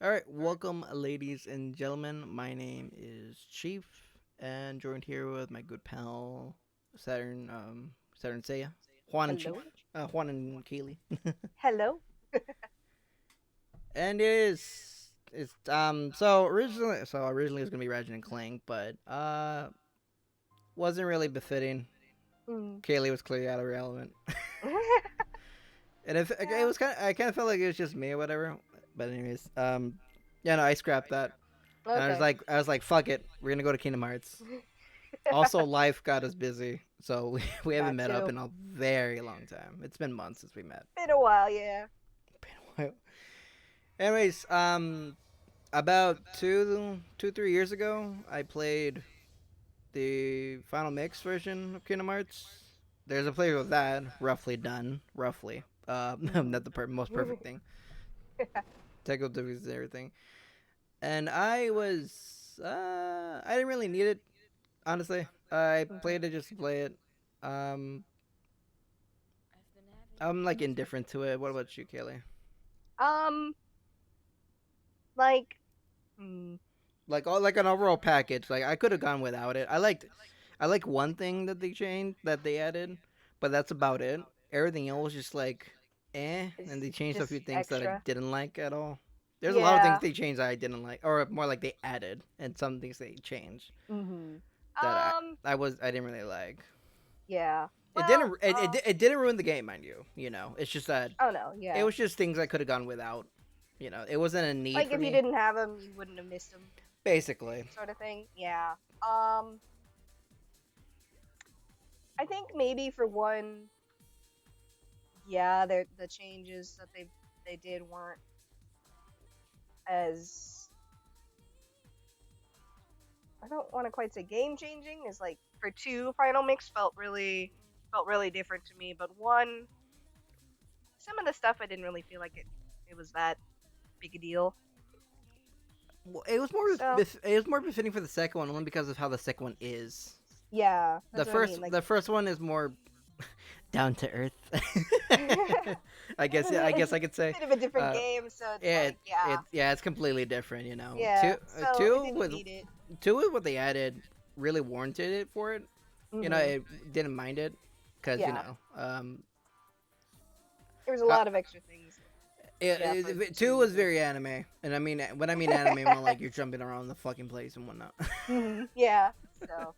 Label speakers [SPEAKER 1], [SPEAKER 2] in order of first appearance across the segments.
[SPEAKER 1] All right, welcome, ladies and gentlemen. My name is Chief, and joined here with my good pal Saturn, Saturn Seiya, Juan and Chief,
[SPEAKER 2] Hello?
[SPEAKER 1] Juan and Keely,
[SPEAKER 2] Hello?
[SPEAKER 1] and it's so originally it was gonna be Ratchet and Clank, but wasn't really befitting.
[SPEAKER 2] Mm.
[SPEAKER 1] Kaylee was clearly out of relevant, and it
[SPEAKER 2] Yeah.
[SPEAKER 1] was I kind of felt like it was just me or whatever. But anyways, yeah, no, I scrapped that, and
[SPEAKER 2] Okay.
[SPEAKER 1] I was like, fuck it, we're gonna go to Kingdom Hearts. Also, life got us busy, so we haven't
[SPEAKER 2] That
[SPEAKER 1] met up
[SPEAKER 2] too.
[SPEAKER 1] in a very long time. It's been months since we met.
[SPEAKER 2] Been a while, yeah.
[SPEAKER 1] Been a while. Anyways, about 3 years ago, I played the Final Mix version of Kingdom Hearts. There's a playthrough of that, roughly done, roughly.
[SPEAKER 2] Hmm.
[SPEAKER 1] Not the most perfect thing. Technical difficulties and everything. And I didn't really need it, honestly. I played it just to play it. Um, I'm like indifferent to it. What about you, Kaylee?
[SPEAKER 2] Um, like, mm,
[SPEAKER 1] Like an overall package. Like I could have gone without it. I like one thing that they changed that they added, but that's about it. Everything else was just like and
[SPEAKER 2] it's
[SPEAKER 1] they changed a
[SPEAKER 2] just
[SPEAKER 1] few things that I
[SPEAKER 2] extra.
[SPEAKER 1] didn't like at all. There's a lot of things
[SPEAKER 2] Yeah.
[SPEAKER 1] they changed that I didn't like, or more like they added, and some things they changed
[SPEAKER 2] Hmm.
[SPEAKER 1] that
[SPEAKER 2] Um,
[SPEAKER 1] I didn't really like.
[SPEAKER 2] yeah.
[SPEAKER 1] It
[SPEAKER 2] Well,
[SPEAKER 1] didn't it didn't ruin the game, mind you. You know, it's just that
[SPEAKER 2] oh no,
[SPEAKER 1] it
[SPEAKER 2] yeah.
[SPEAKER 1] was just things I could have gone without. You know, it wasn't a need
[SPEAKER 2] Like
[SPEAKER 1] for
[SPEAKER 2] if you
[SPEAKER 1] me.
[SPEAKER 2] didn't have them, you wouldn't have missed them,
[SPEAKER 1] Basically,
[SPEAKER 2] sort of thing. Yeah. Um, I think maybe for one, yeah, the changes that they did weren't as I don't want to quite say game changing. Is like for two, Final Mix felt really different to me. But one, some of the stuff I didn't really feel like it was that big a deal.
[SPEAKER 1] well, it was
[SPEAKER 2] So
[SPEAKER 1] it was more befitting for the second one only because of how the second one is.
[SPEAKER 2] yeah, that's what I mean. Like
[SPEAKER 1] The first one is more down to earth. I
[SPEAKER 2] it's
[SPEAKER 1] guess I
[SPEAKER 2] a
[SPEAKER 1] could say.
[SPEAKER 2] bit of a different
[SPEAKER 1] Uh,
[SPEAKER 2] game, so it's
[SPEAKER 1] yeah,
[SPEAKER 2] like yeah,
[SPEAKER 1] yeah, it's completely different. You know,
[SPEAKER 2] yeah. So it didn't need it.
[SPEAKER 1] two with what they added really warranted it for it. You know,
[SPEAKER 2] Hmm.
[SPEAKER 1] it didn't mind it because
[SPEAKER 2] Yeah, there was a
[SPEAKER 1] uh,
[SPEAKER 2] lot of extra things. Yeah, for
[SPEAKER 1] two
[SPEAKER 2] two.
[SPEAKER 1] was very anime, and I mean when I mean anime, I mean like you're jumping around the fucking place and whatnot.
[SPEAKER 2] Yeah. So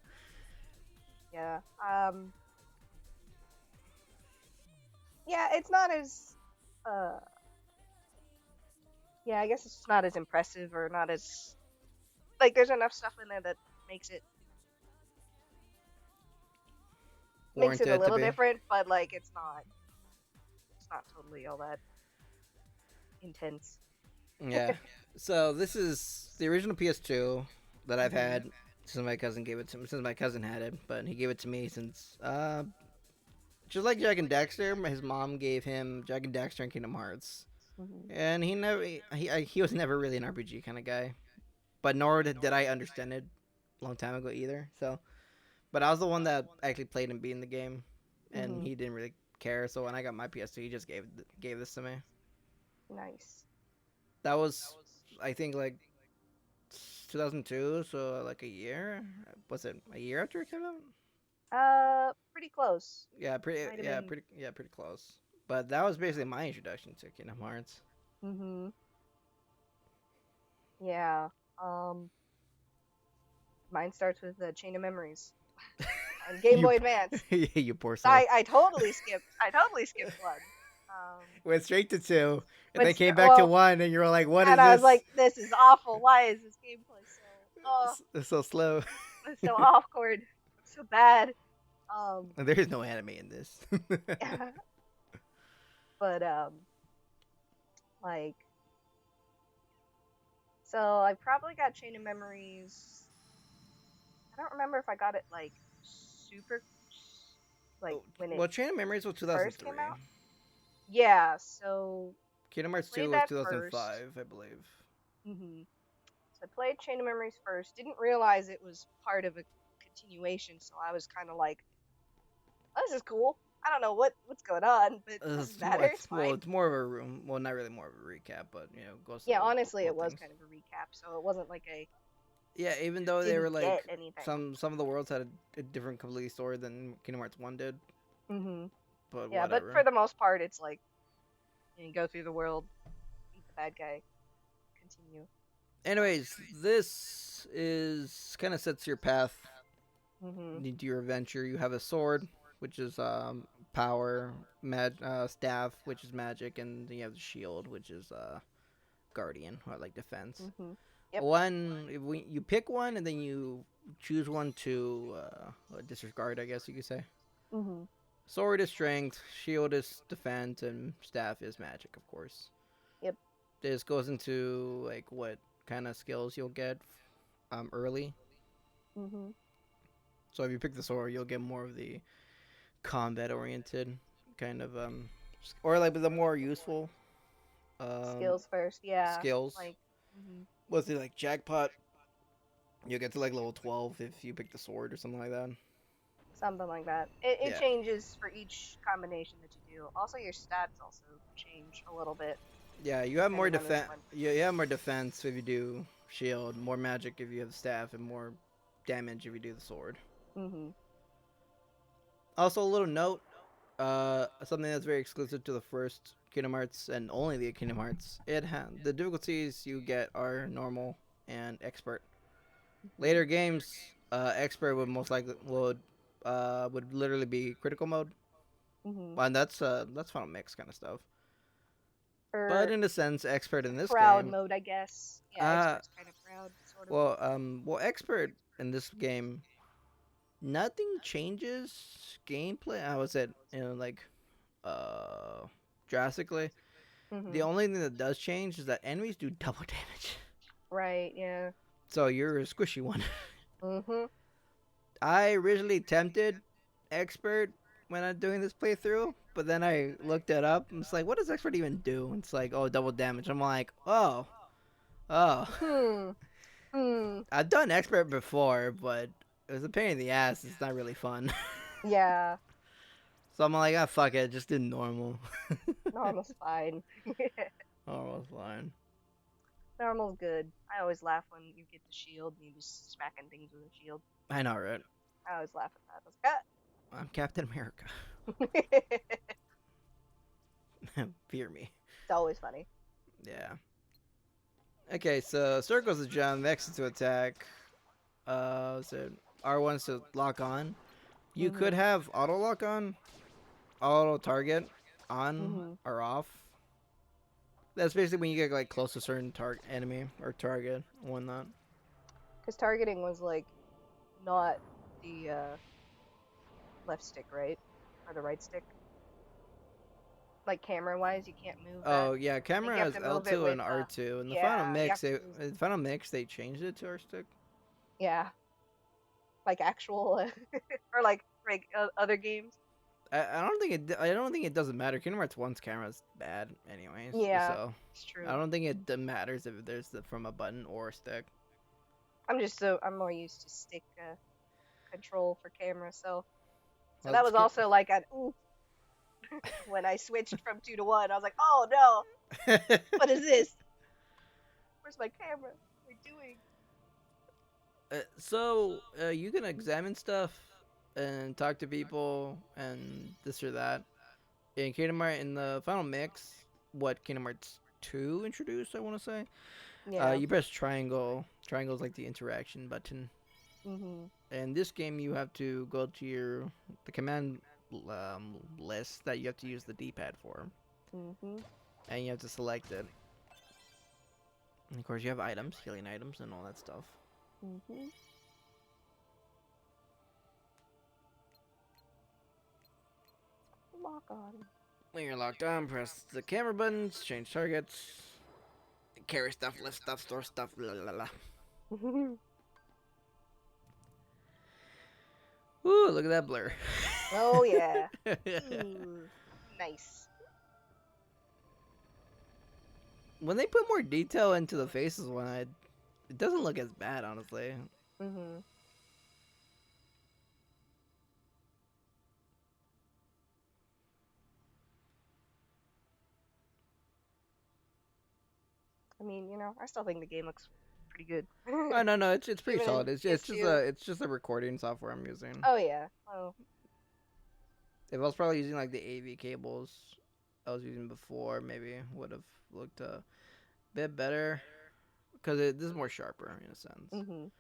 [SPEAKER 2] yeah. Yeah, it's not as uh yeah, I guess it's just not as impressive or not as like there's enough stuff in there that makes it makes it a
[SPEAKER 1] Warranted to
[SPEAKER 2] little
[SPEAKER 1] be.
[SPEAKER 2] different, but like it's not totally all that intense.
[SPEAKER 1] Yeah. So this is the original PS2 that I've
[SPEAKER 2] Mhm.
[SPEAKER 1] had since my cousin gave it to me. Since my cousin had it, but he gave it to me since just like Jack and Dexter, his mom gave him Jack and Dexter and Kingdom Hearts,
[SPEAKER 2] Mhm.
[SPEAKER 1] and he was never really an RPG kind of guy. But nor did I understand it a long time ago either. So, but I was the one that actually played and beat in the game, and
[SPEAKER 2] Mhm.
[SPEAKER 1] he didn't really care. So when I got my PS2, he just gave this to me.
[SPEAKER 2] Nice.
[SPEAKER 1] That was I think like 2002, so like a year. Was it a year after it came out?
[SPEAKER 2] Pretty close. Might have been.
[SPEAKER 1] Pretty close. But that was basically my introduction to Kingdom Hearts.
[SPEAKER 2] Mhm. Yeah. Um, Mine starts with the Chain of Memories on Game
[SPEAKER 1] you,
[SPEAKER 2] Boy Advance.
[SPEAKER 1] you poor
[SPEAKER 2] So
[SPEAKER 1] soul.
[SPEAKER 2] I totally skipped one.
[SPEAKER 1] Went straight to two, and then
[SPEAKER 2] But
[SPEAKER 1] came back to
[SPEAKER 2] well,
[SPEAKER 1] one, and you were like, "What
[SPEAKER 2] and
[SPEAKER 1] is
[SPEAKER 2] I was
[SPEAKER 1] this?
[SPEAKER 2] like, this is awful. Why is this gameplay
[SPEAKER 1] It's so slow."
[SPEAKER 2] it's so awkward, so bad. Um,
[SPEAKER 1] There is no anime in this.
[SPEAKER 2] but like, so I probably got Chain of Memories. I don't remember if I got it like super, like when it
[SPEAKER 1] Well, Chain of Memories was
[SPEAKER 2] first came
[SPEAKER 1] 2003.
[SPEAKER 2] out. Yeah, so
[SPEAKER 1] Kingdom
[SPEAKER 2] I
[SPEAKER 1] Hearts 2
[SPEAKER 2] played
[SPEAKER 1] was
[SPEAKER 2] that first.
[SPEAKER 1] 2005, I believe.
[SPEAKER 2] So I played Chain of Memories first. Didn't realize it was part of a continuation, so I was kind of like, oh, "This is cool." I don't know what's going on, but it doesn't matter. It's
[SPEAKER 1] Well,
[SPEAKER 2] fine.
[SPEAKER 1] it's more of a room. Well, not really more of a recap, but goes
[SPEAKER 2] Yeah,
[SPEAKER 1] through
[SPEAKER 2] honestly, it
[SPEAKER 1] little
[SPEAKER 2] was
[SPEAKER 1] things.
[SPEAKER 2] kind of a recap, so it wasn't like I
[SPEAKER 1] Yeah, even though they were
[SPEAKER 2] didn't get
[SPEAKER 1] like
[SPEAKER 2] anything.
[SPEAKER 1] some of the worlds had a different completely story than Kingdom Hearts One did,
[SPEAKER 2] Hmm.
[SPEAKER 1] but
[SPEAKER 2] Yeah, but
[SPEAKER 1] whatever.
[SPEAKER 2] for the most part, it's like you go through the world, beat the bad guy, continue. So.
[SPEAKER 1] Anyways, this is kind of sets your path
[SPEAKER 2] Mhm.
[SPEAKER 1] into your adventure. You have a sword, which is power, staff, which is magic, and then you have the shield, which is guardian, or like defense.
[SPEAKER 2] Mhm. Yep.
[SPEAKER 1] You pick one, and then you choose one to disregard. I guess you could say.
[SPEAKER 2] Mhm.
[SPEAKER 1] Sword is strength, shield is defense, and staff is magic, of course.
[SPEAKER 2] Yep.
[SPEAKER 1] This goes into like what kind of skills you'll get early.
[SPEAKER 2] Mhm.
[SPEAKER 1] So if you pick the sword, you'll get more of the combat oriented kind of or like the more useful um
[SPEAKER 2] Skills first. Yeah.
[SPEAKER 1] skills.
[SPEAKER 2] Like. Mhm.
[SPEAKER 1] Let's say like jackpot, you'll get to like level 12 if you pick the sword or something like that.
[SPEAKER 2] Something like that. It
[SPEAKER 1] Yeah.
[SPEAKER 2] changes for each combination that you do. Also, your stats also change a little bit
[SPEAKER 1] Yeah, you have more
[SPEAKER 2] depending on which
[SPEAKER 1] defense.
[SPEAKER 2] one.
[SPEAKER 1] You have more defense if you do shield, more magic if you have staff, and more damage if you do the sword.
[SPEAKER 2] Mhm.
[SPEAKER 1] Also, a little note, something that's very exclusive to the first Kingdom Hearts and only the Kingdom Hearts. The difficulties you get are normal and expert.
[SPEAKER 2] Mhm.
[SPEAKER 1] Later games, expert would most likely would literally be critical mode,
[SPEAKER 2] Mhm.
[SPEAKER 1] and that's Final Mix kind of stuff. But
[SPEAKER 2] Or
[SPEAKER 1] in a sense, expert in this
[SPEAKER 2] proud
[SPEAKER 1] game,
[SPEAKER 2] mode, I guess. Yeah,
[SPEAKER 1] uh,
[SPEAKER 2] expert's kind of proud, sort of.
[SPEAKER 1] expert in this game, nothing changes gameplay. I would say, like, uh, drastically. The
[SPEAKER 2] Mhm.
[SPEAKER 1] only thing that does change is that enemies do double damage.
[SPEAKER 2] Right. Yeah.
[SPEAKER 1] So you're a squishy one.
[SPEAKER 2] Mhm.
[SPEAKER 1] I originally attempted expert when I'm doing this playthrough, but then I looked it up and it's like, what does expert even do? It's like, oh, double damage. I'm like, oh.
[SPEAKER 2] Hmm. Hmm.
[SPEAKER 1] I've done expert before, but it was a pain in the ass. It's not really fun.
[SPEAKER 2] Yeah.
[SPEAKER 1] So I'm like, ah, fuck it, just do normal.
[SPEAKER 2] Normal's fine.
[SPEAKER 1] Normal's fine.
[SPEAKER 2] Normal's good. I always laugh when you get the shield and you just smacking things with a shield.
[SPEAKER 1] I know, right?
[SPEAKER 2] I always laugh at that. I was like,
[SPEAKER 1] I'm Captain America.
[SPEAKER 2] ah.
[SPEAKER 1] Fear me.
[SPEAKER 2] It's always funny.
[SPEAKER 1] Yeah. Okay, so circles to jump, X is to attack. So R1's to lock on. You could
[SPEAKER 2] Mhm.
[SPEAKER 1] have auto lock on, auto target on
[SPEAKER 2] Mhm.
[SPEAKER 1] or off. That's basically when you get like close to a certain target enemy or target and whatnot.
[SPEAKER 2] Because targeting was like not the left stick, right? Or the right stick. Like camera wise, you can't move that.
[SPEAKER 1] Oh yeah,
[SPEAKER 2] I think
[SPEAKER 1] camera
[SPEAKER 2] you have
[SPEAKER 1] has
[SPEAKER 2] to move it
[SPEAKER 1] L2
[SPEAKER 2] with
[SPEAKER 1] and R2. In the final
[SPEAKER 2] yeah, you
[SPEAKER 1] mix,
[SPEAKER 2] have to move
[SPEAKER 1] they changed it to R stick.
[SPEAKER 2] yeah, like actual or like other games.
[SPEAKER 1] I don't think it doesn't matter. Kingdom Hearts One's camera is bad, anyways.
[SPEAKER 2] Yeah,
[SPEAKER 1] So
[SPEAKER 2] it's
[SPEAKER 1] I
[SPEAKER 2] true.
[SPEAKER 1] don't think matters if there's from a button or a stick.
[SPEAKER 2] I'm more used to stick control for camera, so
[SPEAKER 1] Well,
[SPEAKER 2] that was also like an ooh when I switched from 2 to 1. I was like, oh no, what is this? Where's my camera? What am I doing?
[SPEAKER 1] You can examine stuff and talk to people and this or that. In the final mix, what Kingdom Hearts 2 introduced, I want to say.
[SPEAKER 2] Yeah.
[SPEAKER 1] You press triangle. Triangle is like the interaction button.
[SPEAKER 2] Mhm.
[SPEAKER 1] In this game, you have to go to the command list that you have to use the D-pad for,
[SPEAKER 2] Mhm.
[SPEAKER 1] and you have to select it. And of course, you have items, healing items, and all that stuff.
[SPEAKER 2] Mhm. Lock on.
[SPEAKER 1] When you're locked on, press the camera buttons, change targets, carry stuff, lift stuff, store stuff, blah blah blah. Ooh, look at that blur.
[SPEAKER 2] Oh yeah. Ooh, nice.
[SPEAKER 1] When they put more detail into the faces, it doesn't look as bad, honestly.
[SPEAKER 2] Mhm. I mean, you know, I still think the game looks pretty good.
[SPEAKER 1] Oh no, no, it's pretty
[SPEAKER 2] Even in
[SPEAKER 1] solid.
[SPEAKER 2] PS2.
[SPEAKER 1] It's just a recording software I'm using.
[SPEAKER 2] Oh yeah. Oh.
[SPEAKER 1] If I was probably using like the AV cables I was using before, maybe would have looked a bit better because this is more sharper in a sense.
[SPEAKER 2] Mhm.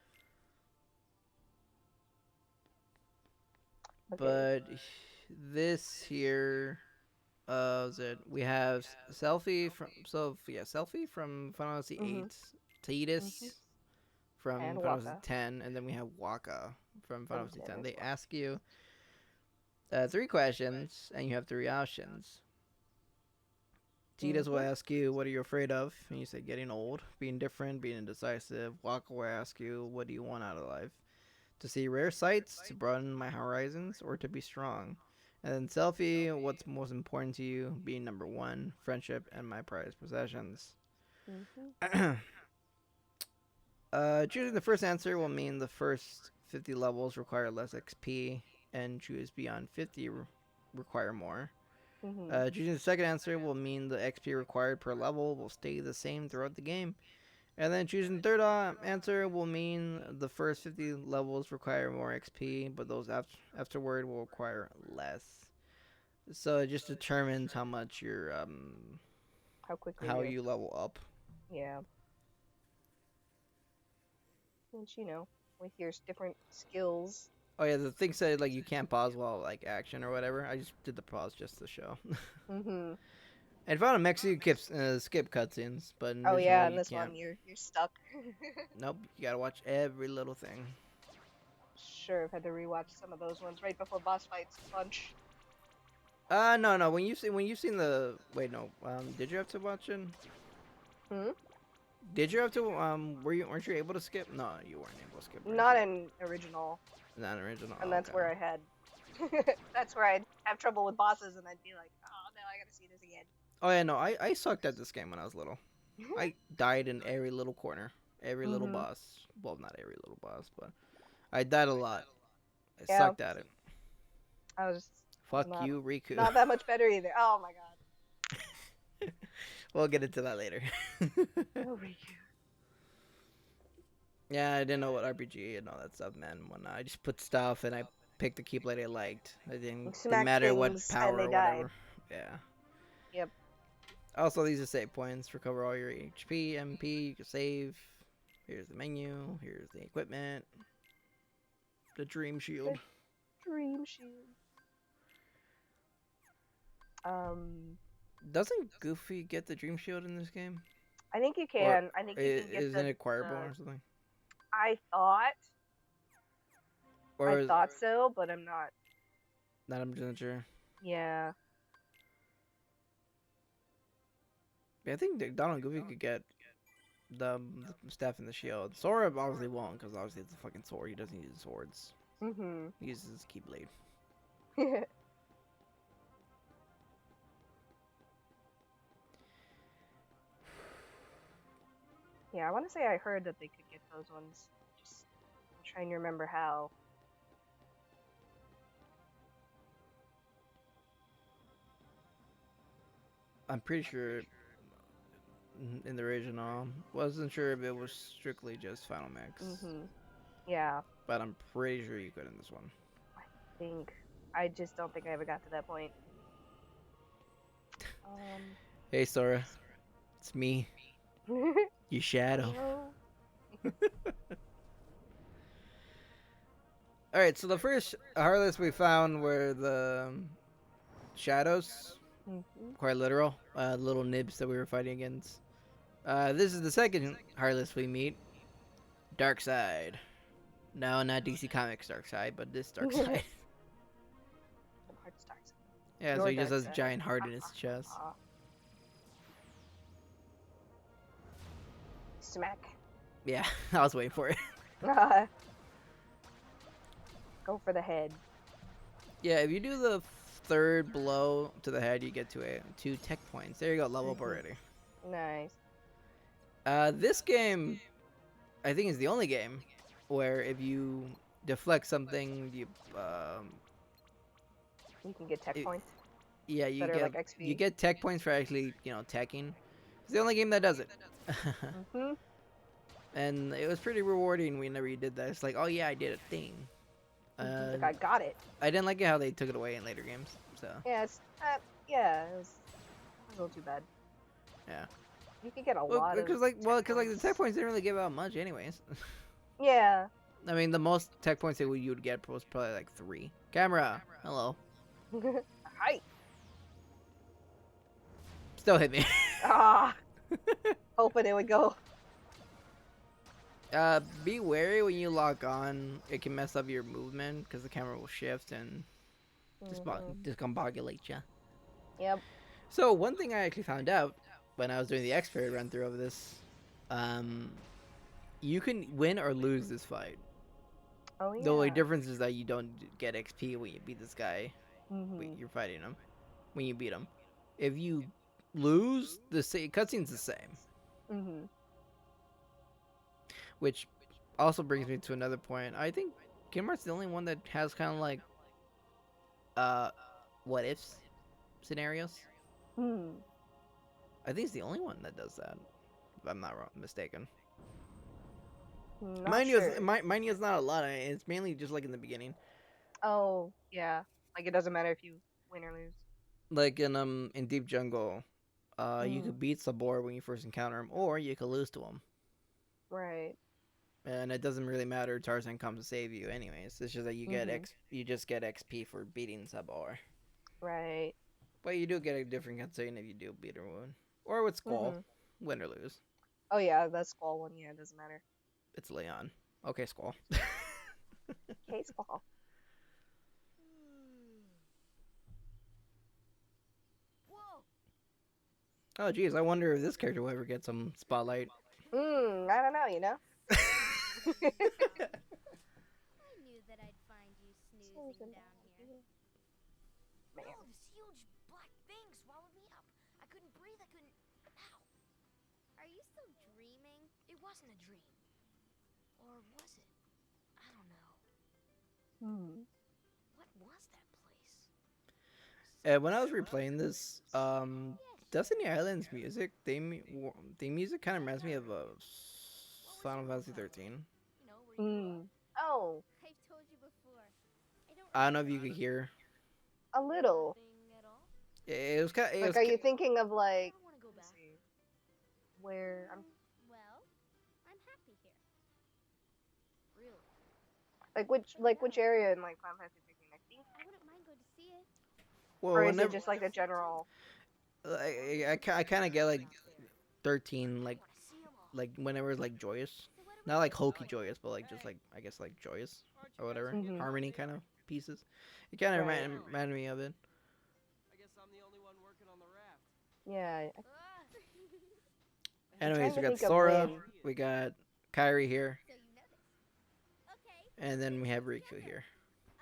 [SPEAKER 2] Okay.
[SPEAKER 1] But this here, is it? We have Selfie from Final Fantasy
[SPEAKER 2] Mhm.
[SPEAKER 1] 8, Tidus
[SPEAKER 2] Mhm.
[SPEAKER 1] from
[SPEAKER 2] And
[SPEAKER 1] Final Fantasy
[SPEAKER 2] Waka
[SPEAKER 1] 10, and then we have Waka from Final
[SPEAKER 2] from
[SPEAKER 1] Fantasy
[SPEAKER 2] 10
[SPEAKER 1] 10.
[SPEAKER 2] as
[SPEAKER 1] They
[SPEAKER 2] well.
[SPEAKER 1] ask you three questions, and you have three options. Tidus will
[SPEAKER 2] Mhm.
[SPEAKER 1] ask you, "What are you afraid of?" And you say, "Getting old, being different, being indecisive." Waka will ask you, "What do you want out of life? To see rare sights, to broaden my horizons, or to be strong?" And then Selfie, what's most important to you? Being number one, friendship, and my prized possessions.
[SPEAKER 2] Mhm.
[SPEAKER 1] Choosing the first answer will mean the first 50 levels require less XP, and choose beyond 50 require more.
[SPEAKER 2] Mhm.
[SPEAKER 1] Choosing the second answer will mean the XP required per level will stay the same throughout the game. And then choosing the third answer will mean the first 50 levels require more XP, but those afterward will require less. So it just determines how much
[SPEAKER 2] How quickly
[SPEAKER 1] how
[SPEAKER 2] you're.
[SPEAKER 1] you level up.
[SPEAKER 2] Yeah. Which you know, with your different skills.
[SPEAKER 1] Oh yeah, the thing said like you can't pause while like action or whatever. I just did the pause just to show.
[SPEAKER 2] Mhm.
[SPEAKER 1] And Final Mix you skip cutscenes, but in
[SPEAKER 2] Oh
[SPEAKER 1] original
[SPEAKER 2] yeah, and
[SPEAKER 1] you
[SPEAKER 2] this
[SPEAKER 1] can't.
[SPEAKER 2] one you're stuck.
[SPEAKER 1] Nope, you gotta watch every little thing.
[SPEAKER 2] Sure, I've had to rewatch some of those ones right before boss fights a bunch.
[SPEAKER 1] No, no. When you seen the wait, no. Did you have to watch it?
[SPEAKER 2] Hmm?
[SPEAKER 1] Did you have to? Weren't you able to skip? No, you weren't able to skip, weren't
[SPEAKER 2] Not
[SPEAKER 1] you?
[SPEAKER 2] in original,
[SPEAKER 1] Not original.
[SPEAKER 2] and
[SPEAKER 1] Oh,
[SPEAKER 2] that's
[SPEAKER 1] okay.
[SPEAKER 2] where I had. That's where I'd have trouble with bosses, and I'd be like, oh no, I gotta see this again.
[SPEAKER 1] Oh yeah, no. I sucked at this game when I was little. I died in every little corner, every little
[SPEAKER 2] Mhm.
[SPEAKER 1] boss. Well, not every little boss, but I died a lot. I
[SPEAKER 2] Yeah,
[SPEAKER 1] sucked at it.
[SPEAKER 2] I was
[SPEAKER 1] Fuck you, Riku.
[SPEAKER 2] not that much better either. Oh my god.
[SPEAKER 1] We'll get into that later.
[SPEAKER 2] Oh Riku.
[SPEAKER 1] Yeah, I didn't know what RPG and all that stuff meant. When I just put stuff and I picked the keyblade I liked. I
[SPEAKER 2] You
[SPEAKER 1] didn't
[SPEAKER 2] smacked
[SPEAKER 1] matter what
[SPEAKER 2] things and
[SPEAKER 1] power
[SPEAKER 2] they
[SPEAKER 1] or
[SPEAKER 2] died.
[SPEAKER 1] whatever. Yeah.
[SPEAKER 2] Yep.
[SPEAKER 1] Also, these are save points. Recover all your HP, MP. You can save. Here's the menu. Here's the equipment. The Dream Shield.
[SPEAKER 2] The dream shield. Um,
[SPEAKER 1] Doesn't Goofy get the Dream Shield in this game?
[SPEAKER 2] I think you
[SPEAKER 1] Or
[SPEAKER 2] can. I think you can get
[SPEAKER 1] isn't it acquirable
[SPEAKER 2] the.
[SPEAKER 1] or something?
[SPEAKER 2] I thought. I
[SPEAKER 1] Or
[SPEAKER 2] thought so, but I'm not.
[SPEAKER 1] not? I'm just not sure.
[SPEAKER 2] Yeah.
[SPEAKER 1] Yeah, I think Donald and Goofy could get the staff and the shield. Sora obviously won't, because obviously it's a fucking sword. He doesn't use swords.
[SPEAKER 2] Mhm.
[SPEAKER 1] He uses his Keyblade.
[SPEAKER 2] Yeah, I want to say I heard that they could get those ones. Just I'm trying to remember how.
[SPEAKER 1] I'm pretty sure in the original. Wasn't sure if it was strictly just Final Mix,
[SPEAKER 2] Mhm. Yeah,
[SPEAKER 1] but I'm pretty sure you could in this one.
[SPEAKER 2] I think. I just don't think I ever got to that point. Um.
[SPEAKER 1] Hey Sora, it's me, your shadow.
[SPEAKER 2] Hello.
[SPEAKER 1] All right, so the first Heartless we found were the shadows,
[SPEAKER 2] Mhm.
[SPEAKER 1] quite literal, little nibs that we were fighting against. This is the second Heartless we meet, Dark Side. No, not DC Comics Dark Side, but this Dark Side.
[SPEAKER 2] Heart stars.
[SPEAKER 1] Yeah, so
[SPEAKER 2] Your
[SPEAKER 1] he just
[SPEAKER 2] dark
[SPEAKER 1] has a
[SPEAKER 2] side.
[SPEAKER 1] giant heart
[SPEAKER 2] Ha
[SPEAKER 1] in his
[SPEAKER 2] ha
[SPEAKER 1] chest.
[SPEAKER 2] ha. Smack.
[SPEAKER 1] Yeah, I was waiting for it.
[SPEAKER 2] Go for the head.
[SPEAKER 1] Yeah, if you do the third blow to the head, you get to 2 tech points. There you go, level up already.
[SPEAKER 2] Nice.
[SPEAKER 1] This game, I think, is the only game where if you deflect something,
[SPEAKER 2] You can get tech
[SPEAKER 1] it,
[SPEAKER 2] points
[SPEAKER 1] yeah,
[SPEAKER 2] that are like
[SPEAKER 1] you
[SPEAKER 2] XP.
[SPEAKER 1] get tech points for actually teching. It's the only game that does it.
[SPEAKER 2] Mhm.
[SPEAKER 1] And it was pretty rewarding whenever you did that. It's like, oh yeah, I did a thing.
[SPEAKER 2] Like I got it.
[SPEAKER 1] I didn't like it how they took it away in later games. So
[SPEAKER 2] Yeah, it's yeah, it was a little too bad.
[SPEAKER 1] yeah.
[SPEAKER 2] You could get a
[SPEAKER 1] Well,
[SPEAKER 2] lot of
[SPEAKER 1] because like the tech
[SPEAKER 2] points.
[SPEAKER 1] points didn't really give out much, anyways.
[SPEAKER 2] Yeah.
[SPEAKER 1] I mean, the most tech points that you would get was probably like 3. Camera, hello.
[SPEAKER 2] Hi.
[SPEAKER 1] Still hit me.
[SPEAKER 2] Ah, hoping it would go.
[SPEAKER 1] Be wary when you lock on. It can mess up your movement because the camera will shift and
[SPEAKER 2] Mhm.
[SPEAKER 1] discombobulate you.
[SPEAKER 2] Yep.
[SPEAKER 1] So one thing I actually found out when I was doing the expert run through of this, um, you can win or lose this fight.
[SPEAKER 2] Oh
[SPEAKER 1] The only
[SPEAKER 2] yeah.
[SPEAKER 1] difference is that you don't get XP when you beat this guy. When
[SPEAKER 2] Mhm.
[SPEAKER 1] you're fighting him. When you beat him, if you lose, the cutscene's the same.
[SPEAKER 2] Mhm.
[SPEAKER 1] Which also brings me to another point. I think Kingdom Hearts is the only one that has kind of like uh what ifs scenarios.
[SPEAKER 2] Hmm.
[SPEAKER 1] I think it's the only one that does that. If I'm not wrong, mistaken.
[SPEAKER 2] Not sure.
[SPEAKER 1] Mine is not a lot. It's mainly just like in the beginning,
[SPEAKER 2] Oh yeah. Like it doesn't matter if you win or lose.
[SPEAKER 1] like in Deep Jungle. You
[SPEAKER 2] Mm.
[SPEAKER 1] could beat Sabor when you first encounter him, or you could lose to him,
[SPEAKER 2] Right.
[SPEAKER 1] and it doesn't really matter. Tarzan comes to save you, anyways. It's just that
[SPEAKER 2] Mhm.
[SPEAKER 1] you just get XP for beating Sabor,
[SPEAKER 2] Right.
[SPEAKER 1] but you do get a different cutscene if you do beat or win, or with Squall,
[SPEAKER 2] Mhm.
[SPEAKER 1] win or lose.
[SPEAKER 2] Oh yeah, that's Squall one. Yeah, it doesn't matter.
[SPEAKER 1] It's Leon. Okay, Squall.
[SPEAKER 2] Hey Squall.
[SPEAKER 1] Oh, geez, I wonder if this character will ever get some spotlight.
[SPEAKER 2] I don't know. You know.
[SPEAKER 3] I knew that I'd find you
[SPEAKER 2] Snoozing
[SPEAKER 3] snoozing down
[SPEAKER 2] down
[SPEAKER 3] here.
[SPEAKER 2] here. Man.
[SPEAKER 4] Oh, this huge black thing swallowed me up. I couldn't breathe. I couldn't. Ow.
[SPEAKER 3] Are you still dreaming?
[SPEAKER 4] It wasn't a dream. Or was it? I don't know.
[SPEAKER 2] Hmm.
[SPEAKER 4] What was that place?
[SPEAKER 1] And when I was replaying this, Destiny Island's music, theme music kind of reminds me of Final Fantasy 13.
[SPEAKER 4] You know, where you
[SPEAKER 2] Hmm. Oh,
[SPEAKER 3] I've told you before. I don't
[SPEAKER 1] I don't know if you could hear.
[SPEAKER 2] a little.
[SPEAKER 4] nothing at all.
[SPEAKER 1] It was kind. It
[SPEAKER 2] Like,
[SPEAKER 1] was.
[SPEAKER 2] are you thinking of like?
[SPEAKER 4] I don't want to go
[SPEAKER 2] Let's
[SPEAKER 4] back.
[SPEAKER 2] see. Where I'm
[SPEAKER 3] Well, I'm happy here.
[SPEAKER 4] Really?
[SPEAKER 2] like which area in like Final Fantasy 15? I think,
[SPEAKER 3] I wouldn't mind going to see it.
[SPEAKER 1] Well,
[SPEAKER 2] or is it
[SPEAKER 1] whenever
[SPEAKER 2] just like the general?
[SPEAKER 1] I kind of get like 13,
[SPEAKER 4] I want to see them all.
[SPEAKER 1] like whenever it's like joyous,
[SPEAKER 3] So what
[SPEAKER 1] not like hokey joyous, but like just like I guess like joyous or whatever
[SPEAKER 2] Mhm.
[SPEAKER 1] harmony kind of pieces. It kind of
[SPEAKER 2] Right.
[SPEAKER 1] reminded me of it.
[SPEAKER 5] I guess I'm the only one working on the raft.
[SPEAKER 2] Yeah.
[SPEAKER 3] Ah.
[SPEAKER 1] Anyways, we
[SPEAKER 2] trying to
[SPEAKER 1] got
[SPEAKER 2] think of
[SPEAKER 1] Sora,
[SPEAKER 2] when.
[SPEAKER 1] we got Kairi here,
[SPEAKER 3] So you know this. Okay.
[SPEAKER 1] and then we have Riku here.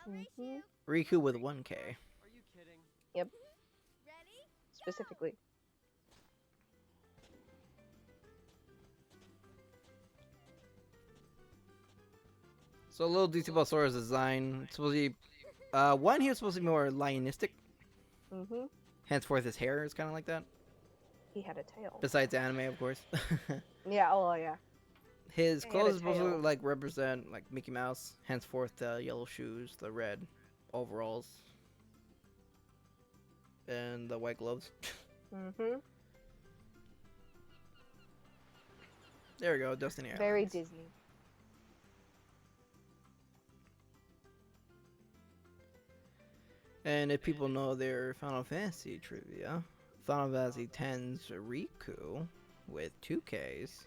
[SPEAKER 3] I'll race
[SPEAKER 2] Mhm.
[SPEAKER 3] you.
[SPEAKER 1] Riku with 1K.
[SPEAKER 5] Are you kidding?
[SPEAKER 3] Ready?
[SPEAKER 2] Specifically.
[SPEAKER 1] So a little detail about Sora's design. It's supposed to be, one, he was supposed to be more lionistic.
[SPEAKER 2] Mhm.
[SPEAKER 1] Henceforth, his hair is kind of like that.
[SPEAKER 2] He had a tail.
[SPEAKER 1] Besides anime, of course.
[SPEAKER 2] Yeah. Oh yeah.
[SPEAKER 1] His
[SPEAKER 2] And he had
[SPEAKER 1] clothes
[SPEAKER 2] a
[SPEAKER 1] are supposed to
[SPEAKER 2] tail.
[SPEAKER 1] like represent like Mickey Mouse. Henceforth, the yellow shoes, the red overalls, and the white gloves.
[SPEAKER 2] Mhm.
[SPEAKER 1] There we go, Destiny
[SPEAKER 2] Very
[SPEAKER 1] Islands.
[SPEAKER 2] Disney.
[SPEAKER 1] And if people know their Final Fantasy trivia, Final Fantasy X's Riku with 2Ks.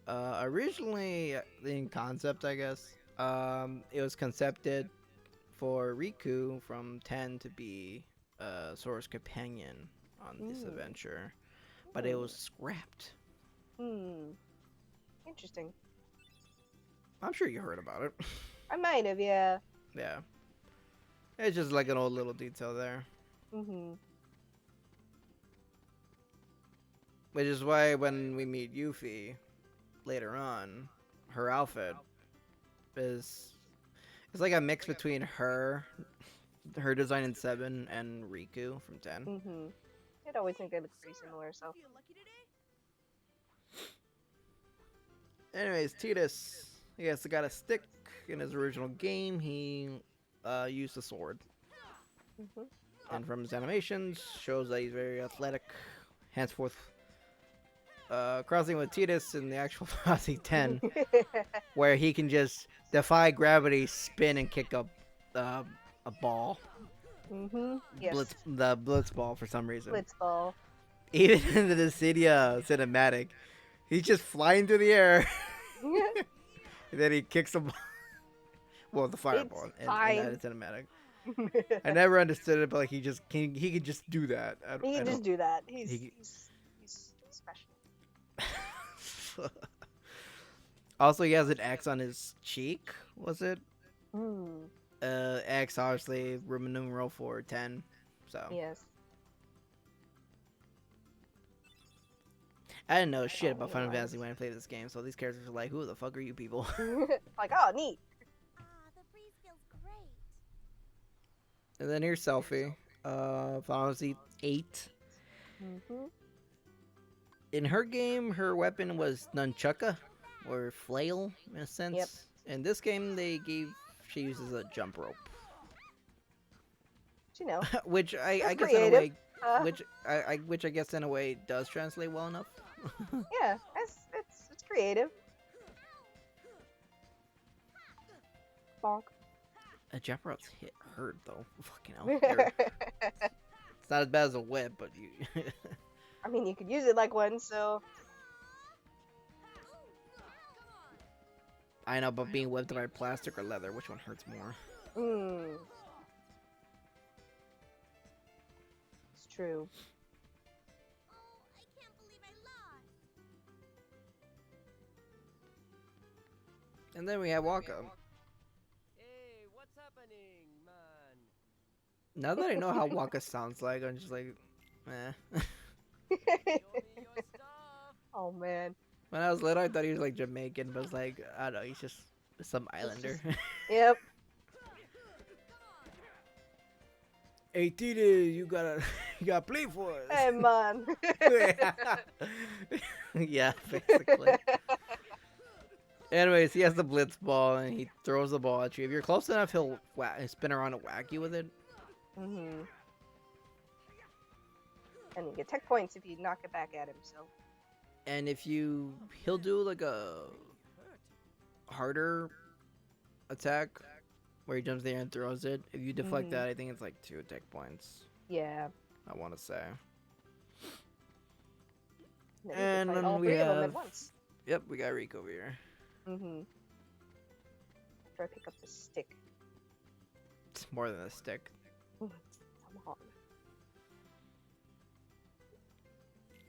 [SPEAKER 1] Originally, in concept, I guess, it was concepted for Riku from 10 to be Sora's companion on this
[SPEAKER 2] Mm.
[SPEAKER 1] adventure, but it was scrapped.
[SPEAKER 2] Hmm. Interesting.
[SPEAKER 1] I'm sure you heard about it.
[SPEAKER 2] I might have. Yeah.
[SPEAKER 1] Yeah. It's just like an old little detail there.
[SPEAKER 2] Mhm.
[SPEAKER 1] Which is why when we meet Yuffie later on, her outfit is it's like a mix between her design in 7 and Riku from 10.
[SPEAKER 2] Mhm. I'd always think they look pretty similar. So.
[SPEAKER 1] Anyways, Tidus, he has got a stick. In his original game, he used a sword.
[SPEAKER 2] Mhm.
[SPEAKER 1] And from his animations, shows that he's very athletic. Henceforth, crossing with Tidus in the actual Fantasy 10, where he can just defy gravity, spin, and kick up a ball.
[SPEAKER 2] Yes.
[SPEAKER 1] The blitz ball for some reason.
[SPEAKER 2] Blitzball.
[SPEAKER 1] Even in the Dissidia cinematic, he's just flying through the air, and then he kicks him. Well, the fireball
[SPEAKER 2] It's
[SPEAKER 1] in
[SPEAKER 2] fine.
[SPEAKER 1] that cinematic. I never understood it, but like he could just do that.
[SPEAKER 2] He
[SPEAKER 1] I
[SPEAKER 2] can just do that. He's
[SPEAKER 1] he-
[SPEAKER 2] he's special.
[SPEAKER 1] Also, he has an X on his cheek. Was it?
[SPEAKER 2] Hmm.
[SPEAKER 1] X obviously Roman numeral for 10. So
[SPEAKER 2] Yes.
[SPEAKER 1] I didn't know shit
[SPEAKER 2] Oh,
[SPEAKER 1] about Final
[SPEAKER 2] nice.
[SPEAKER 1] Fantasy when I played this game. So these characters are like, who the fuck are you people?
[SPEAKER 2] Like, oh, neat.
[SPEAKER 3] Ah, the breeze feels great.
[SPEAKER 1] And then here's Selfie. Final Fantasy 8.
[SPEAKER 2] Mm-hmm.
[SPEAKER 1] In her game, her weapon was nunchucka, or flail in a sense.
[SPEAKER 2] Yep.
[SPEAKER 1] In this game, she uses a jump rope,
[SPEAKER 2] But, you know,
[SPEAKER 1] which I
[SPEAKER 2] That's
[SPEAKER 1] guess in a
[SPEAKER 2] creative.
[SPEAKER 1] way, which I guess in a way does translate well enough.
[SPEAKER 2] yeah, it's creative. Bonk.
[SPEAKER 1] A jump rope's hurt though. Fucking hell. It's not as bad as a whip, but you.
[SPEAKER 2] I mean, you could use it like one, so
[SPEAKER 1] I know, but being whipped by plastic or leather, which one hurts more?
[SPEAKER 2] It's true.
[SPEAKER 3] Oh, I can't believe I lost.
[SPEAKER 1] And then we have Waka.
[SPEAKER 5] Hey, what's happening, man?
[SPEAKER 1] Now that I know how Waka sounds like, I'm just like, eh.
[SPEAKER 5] Show me your stuff.
[SPEAKER 2] Oh man.
[SPEAKER 1] When I was little, I thought he was like Jamaican, but it's like, I don't know, he's just some islander.
[SPEAKER 2] Yep.
[SPEAKER 1] Hey, Titi, you gotta play for us.
[SPEAKER 2] Hey man.
[SPEAKER 1] Yeah, basically. Anyways, he has the blitz ball and he throws the ball at you. If you're close enough, he'll spin around and whack you with it.
[SPEAKER 2] And you get tech points if you knock it back at him. So.
[SPEAKER 1] And if he'll do like a harder attack where he jumps there and throws it. If you deflect that, I think it's like 2 tech points.
[SPEAKER 2] Yeah.
[SPEAKER 1] I want to say.
[SPEAKER 2] Then you can
[SPEAKER 1] And
[SPEAKER 2] fight
[SPEAKER 1] then
[SPEAKER 2] all
[SPEAKER 1] we
[SPEAKER 2] three of them
[SPEAKER 1] have-
[SPEAKER 2] at once.
[SPEAKER 1] Yep, we got Rico over here.
[SPEAKER 2] After I pick up the stick.
[SPEAKER 1] It's more than a stick.
[SPEAKER 2] Come on.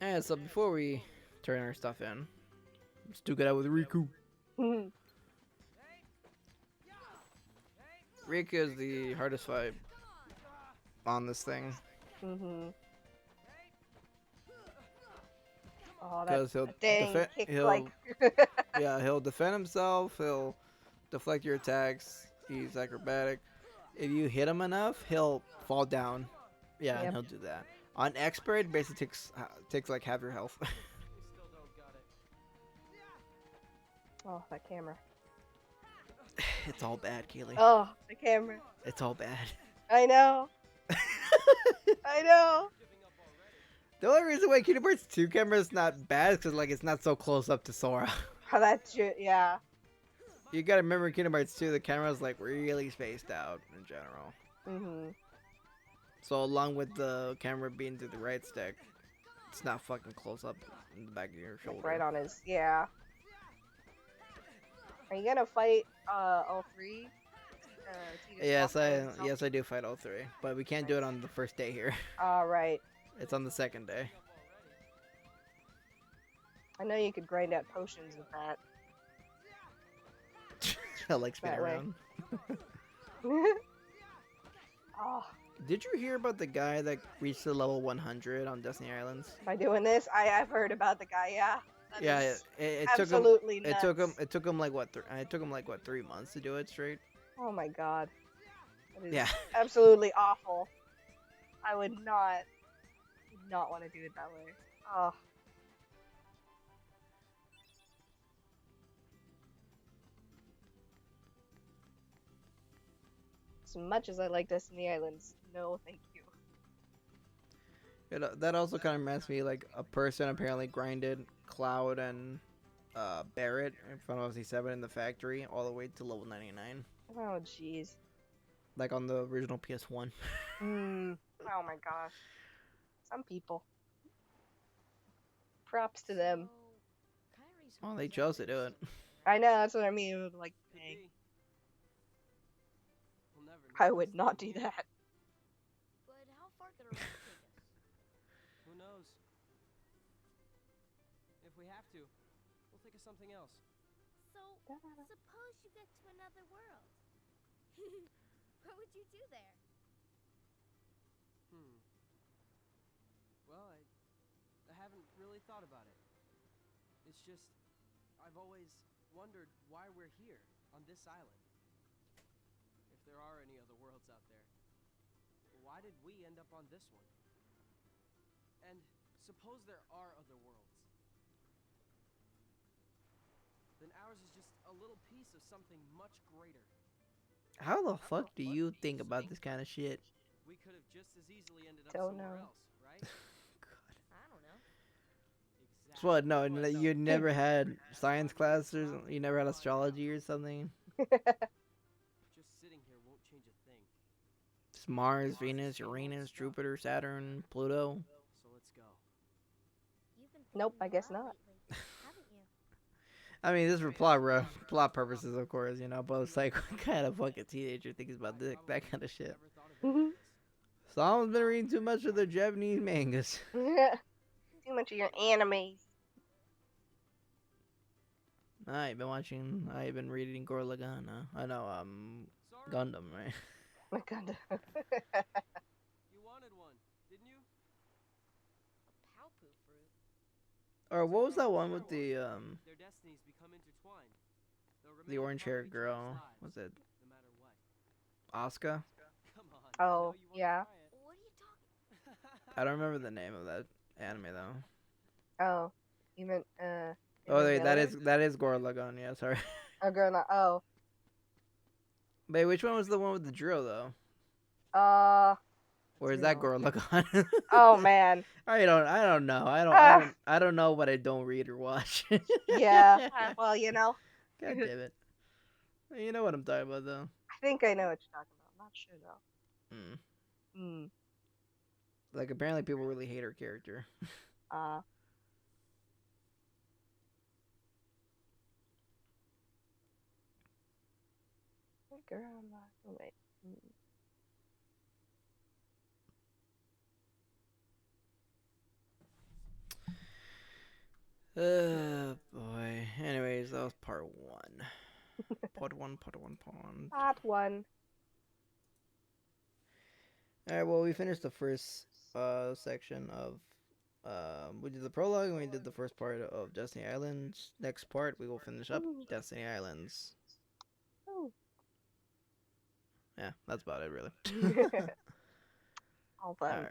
[SPEAKER 1] And so before we turn our stuff in, let's duke it out with Riku. Riku is the hardest fight on this thing.
[SPEAKER 2] Oh,
[SPEAKER 1] Because he'll
[SPEAKER 2] that dang
[SPEAKER 1] defend.
[SPEAKER 2] kick,
[SPEAKER 1] He'll
[SPEAKER 2] like.
[SPEAKER 1] yeah, he'll defend himself. He'll deflect your attacks. He's acrobatic. If you hit him enough, he'll fall down. Yeah,
[SPEAKER 2] Yep.
[SPEAKER 1] and he'll do that. On expert, it basically takes like half your health.
[SPEAKER 5] We still don't got it.
[SPEAKER 2] Oh, that camera.
[SPEAKER 1] It's all bad, Kaylee.
[SPEAKER 2] Oh, the camera.
[SPEAKER 1] It's all bad.
[SPEAKER 2] I know. I know.
[SPEAKER 5] Giving up already.
[SPEAKER 1] The only reason why Kingdom Hearts 2 camera is not bad is because like it's not so close up to Sora.
[SPEAKER 2] How that shit. Yeah.
[SPEAKER 1] You gotta remember Kingdom Hearts 2, the camera's like really spaced out in general. So along with the camera being to the right stick, it's not fucking close up in the back of your shoulder.
[SPEAKER 2] Like right on his. Yeah. Are you gonna fight all three?
[SPEAKER 1] Yes, I do fight all 3, but we can't do it on the first day here.
[SPEAKER 2] All right.
[SPEAKER 1] It's on the second day.
[SPEAKER 2] I know you could grind out potions with that.
[SPEAKER 1] I like spin
[SPEAKER 2] That way.
[SPEAKER 1] around.
[SPEAKER 2] Oh,
[SPEAKER 1] Did you hear about the guy that reached the level 100 on Destiny Islands?
[SPEAKER 2] by doing this, I've heard about the guy. Yeah. That
[SPEAKER 1] Yeah,
[SPEAKER 2] is
[SPEAKER 1] it took him.
[SPEAKER 2] absolutely
[SPEAKER 1] It took him.
[SPEAKER 2] nuts.
[SPEAKER 1] It took him like what? It took him like what? 3 months to do it straight.
[SPEAKER 2] Oh my god. That is
[SPEAKER 1] Yeah.
[SPEAKER 2] absolutely awful. I would not want to do it that way. Oh. much as I like Destiny Islands, no, thank you.
[SPEAKER 1] That also kind of reminds me like a person apparently grinded Cloud and Barrett in Final Fantasy 7 in the factory all the way to level 99,
[SPEAKER 2] Oh, jeez.
[SPEAKER 1] like on the original PS1.
[SPEAKER 2] Oh my gosh. Some people. Props to them.
[SPEAKER 4] So, Kyrie's
[SPEAKER 1] Well,
[SPEAKER 4] who
[SPEAKER 1] they
[SPEAKER 4] goes
[SPEAKER 1] chose to
[SPEAKER 4] after
[SPEAKER 1] do
[SPEAKER 4] us
[SPEAKER 1] it.
[SPEAKER 4] somewhere.
[SPEAKER 2] I know, that's what I mean. Like,
[SPEAKER 5] Could
[SPEAKER 2] dang.
[SPEAKER 5] be. We'll never
[SPEAKER 2] I
[SPEAKER 5] know
[SPEAKER 2] would
[SPEAKER 5] this
[SPEAKER 2] not
[SPEAKER 5] thing
[SPEAKER 2] do
[SPEAKER 5] here.
[SPEAKER 2] that.
[SPEAKER 4] But how far could a ride take us?
[SPEAKER 5] Who knows? If we have to, we'll think of something else.
[SPEAKER 3] So, suppose you get to another world. What would you do there?
[SPEAKER 5] Well, I haven't really thought about it. It's just, I've always wondered why we're here, on this island. If there are any other worlds out there, why did we end up on this one? And suppose there are other worlds. Then ours is just a little piece of something much greater.
[SPEAKER 1] How the fuck do you think about this kind of shit?
[SPEAKER 5] We could have just as easily ended up
[SPEAKER 2] Don't
[SPEAKER 5] somewhere
[SPEAKER 2] know.
[SPEAKER 5] else, right?
[SPEAKER 4] I don't know.
[SPEAKER 5] Exactly.
[SPEAKER 1] So what? No, you never had science class or you never had astrology or something?
[SPEAKER 5] Just sitting here won't change a thing.
[SPEAKER 1] It's Mars, Venus, Uranus, Jupiter, Saturn, Pluto.
[SPEAKER 5] So let's go.
[SPEAKER 4] You've been
[SPEAKER 2] Nope,
[SPEAKER 4] thinking
[SPEAKER 2] I
[SPEAKER 4] a
[SPEAKER 2] guess
[SPEAKER 4] lot
[SPEAKER 2] not.
[SPEAKER 4] lately, haven't you?
[SPEAKER 1] I mean, this is for plot purposes, of course, you know. But it's like, what kind of fucking teenager thinks about that kind of shit?
[SPEAKER 5] Never thought of it like this.
[SPEAKER 1] Someone's been reading too much of the Japanese mangas.
[SPEAKER 2] Too much of your animes.
[SPEAKER 1] I've been reading Gurren Lagann. I know,
[SPEAKER 5] Sorry,
[SPEAKER 1] Gundam, right?
[SPEAKER 2] My God.
[SPEAKER 5] you wanted one, didn't you?
[SPEAKER 4] A Palpu fruit.
[SPEAKER 1] Or what was that one with the
[SPEAKER 5] Their destinies become intertwined. They'll
[SPEAKER 1] the
[SPEAKER 5] remain a
[SPEAKER 1] orange-haired
[SPEAKER 5] part of each other's
[SPEAKER 1] girl?
[SPEAKER 5] lives,
[SPEAKER 1] Was it
[SPEAKER 5] no matter what.
[SPEAKER 1] Asuka?
[SPEAKER 5] Come on. I know
[SPEAKER 2] Oh,
[SPEAKER 5] you wanna
[SPEAKER 2] yeah.
[SPEAKER 5] try it.
[SPEAKER 4] What are you talking?
[SPEAKER 1] I don't remember the name of that anime though.
[SPEAKER 2] Oh. You meant,
[SPEAKER 1] Oh wait,
[SPEAKER 2] Evangelion?
[SPEAKER 1] that is Gurren Lagann. Yeah, sorry.
[SPEAKER 2] Oh, girl, not. Oh.
[SPEAKER 1] Wait, which one was the one with the drill though? Or is that
[SPEAKER 2] Drill.
[SPEAKER 1] Gurren Lagann?
[SPEAKER 2] Oh, man.
[SPEAKER 1] I don't know.
[SPEAKER 2] Ah.
[SPEAKER 1] I don't know what I don't read or watch.
[SPEAKER 2] Yeah. Well, you know.
[SPEAKER 1] God damn it. You know what I'm talking about though.
[SPEAKER 2] I think I know what you're talking about. I'm not sure, though.
[SPEAKER 1] Mm.
[SPEAKER 2] Hmm.
[SPEAKER 1] Like apparently people really hate her character.
[SPEAKER 2] Girl, oh, wait.
[SPEAKER 1] Boy. Anyways, that was part one. Part one.
[SPEAKER 2] Part one.
[SPEAKER 1] Alright, well we finished the first section of we did the prologue and we did the first part of Destiny Islands. Next part we will finish up
[SPEAKER 2] Ooh.
[SPEAKER 1] Destiny Islands.
[SPEAKER 2] Ooh.
[SPEAKER 1] Yeah, that's about it really.
[SPEAKER 2] All fun.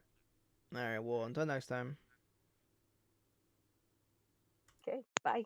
[SPEAKER 1] Alright, well until next time.
[SPEAKER 2] Okay, bye.